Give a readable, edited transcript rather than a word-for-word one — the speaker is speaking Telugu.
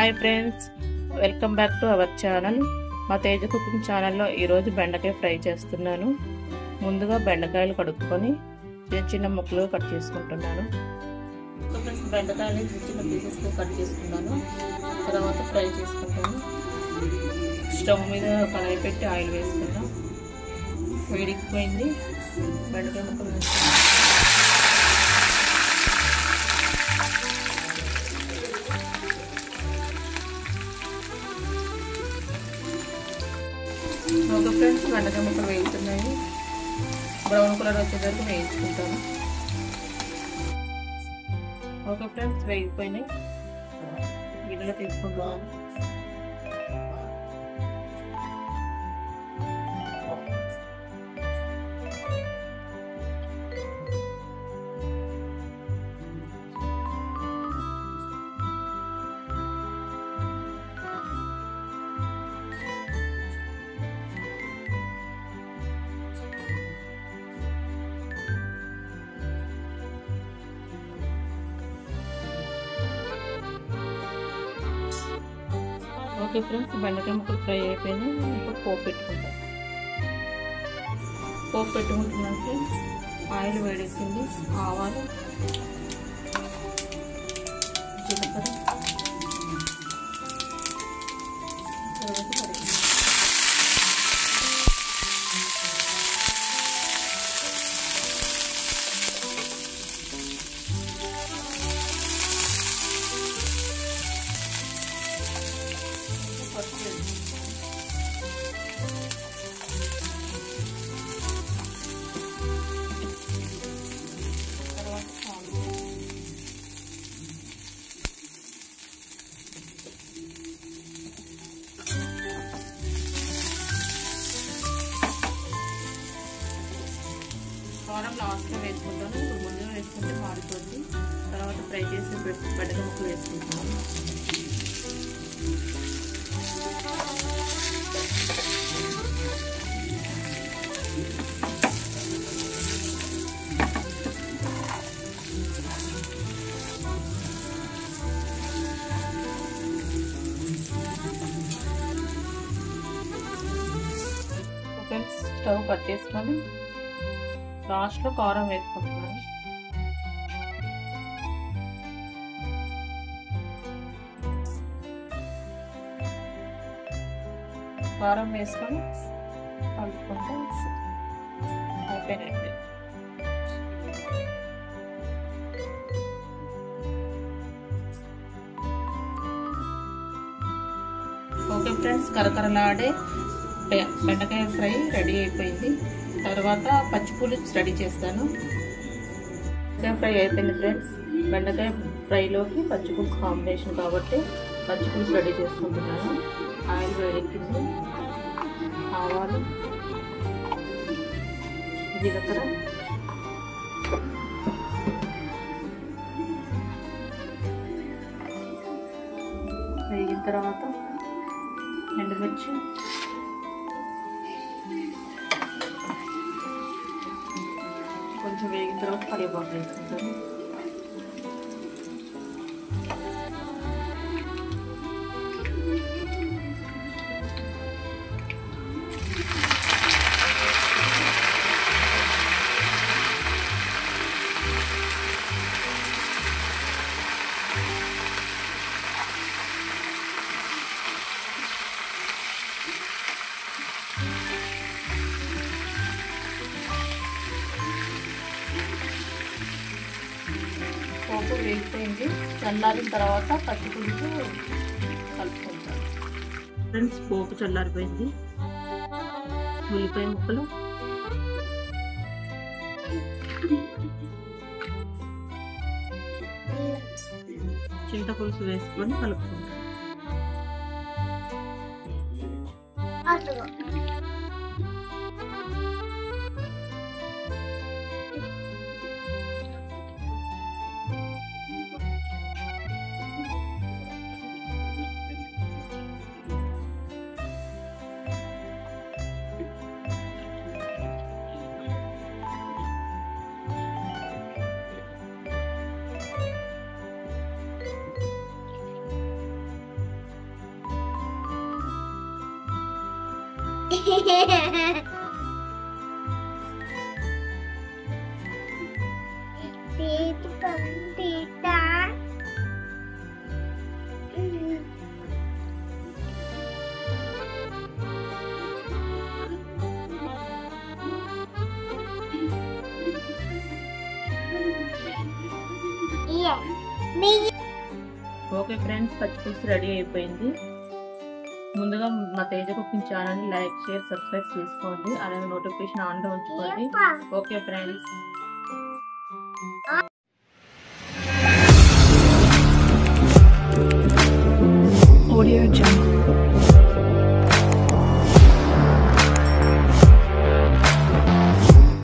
Hi friends, welcome back to our channel. మా తేజ కుకింగ్ ఛానల్లో ఈరోజు బెండకాయ ఫ్రై చేస్తున్నాను. ముందుగా బెండకాయలు కడుక్కొని చిన్న చిన్న ముక్కలు కట్ చేసుకుంటున్నాను. ఫ్రెండ్స్, బెండకాయలు చిన్న చిన్న పీసెస్గా కట్ చేసుకున్నాను. తర్వాత ఫ్రై చేసుకుంటాను. స్టవ్ మీద కడాయి పెట్టి ఆయిల్ వేసుకున్నాం. వేడికిపోయింది. బెండకాయ ముక్కలు వేసుకున్నాం. ఓకే ఫ్రెండ్స్, బెండకాయ ముక్కలు వేగుతున్నాయి. బ్రౌన్ కలర్ వచ్చేసరికి వేయించుకుంటాను. ఓకే ఫ్రెండ్స్, వేగిపోయినాయి. గిన్నెలో తీసుకుంటాను. ఓకే ఫ్రెండ్స్, బెండకాయ ముక్కలు ఫ్రై అయిపోయినాయి. ఇప్పుడు పోపు పెట్టుకుంటాం. పోపు పెట్టుకుంటున్నాం ఫ్రెండ్స్. ఆయిల్ వేడెక్కింది. ఆవాలు, జీలకర్ర, కారం లాస్ట్లో వేసుకుంటాను. ఇప్పుడు ముందుగా వేసుకుంటే మాడిపోద్ది. తర్వాత ఫ్రై చేసి బెండకాయ ముక్కలు వేసుకుంటాను. ఫ్రెండ్స్, స్టవ్ కట్ చేసుకొని లాస్ట్లో కారం వేసుకుంటున్నాను. కారం వేసుకొని కలుపుకుంటే అయిపోయినట్టు. ఓకే ఫ్రెండ్స్, కరకరలాడే బెండకాయ ఫ్రై రెడీ అయిపోయింది. తర్వాత పచ్చిపులుసు రెడీ చేస్తాను. బెండకాయ ఫ్రై అయిపోయింది ఫ్రెండ్స్. బెండకాయ ఫ్రైలోకి పచ్చిపులుసు కాంబినేషన్ కాబట్టి పచ్చిపులుసు రెడీ చేసుకుంటున్నాను. ఆయిల్ వేడెక్కింది. ఆవాలు, జీలకర్ర, వేగిన తర్వాత ఎండుమిర్చి, కొంచెం వేగిన తర్వాత కరివేపాకు వేసుకుంటాను. పోపు వేగిపోయింది. చల్లారిన తర్వాత పచ్చిపులుసు కలుపుకుంటాను. ఫ్రెండ్స్, పోపు చల్లారిపోయింది. ఉల్లిపాయ ముక్కలు, చింతపులుసు వేసుకొని కలుపుకుంటాను. ఓకే ఫ్రెండ్స్, పచ్చిపులుసు రెడీ అయిపోయింది. ముందుగా మా తేజ కుకింగ్ ఛానల్ని లైక్, షేర్, సబ్స్క్రైబ్ చేసుకోండి. అలాగే నోటిఫికేషన్ ఆన్లో ఉంచుకోండి. Okay friends. Audio Jungle.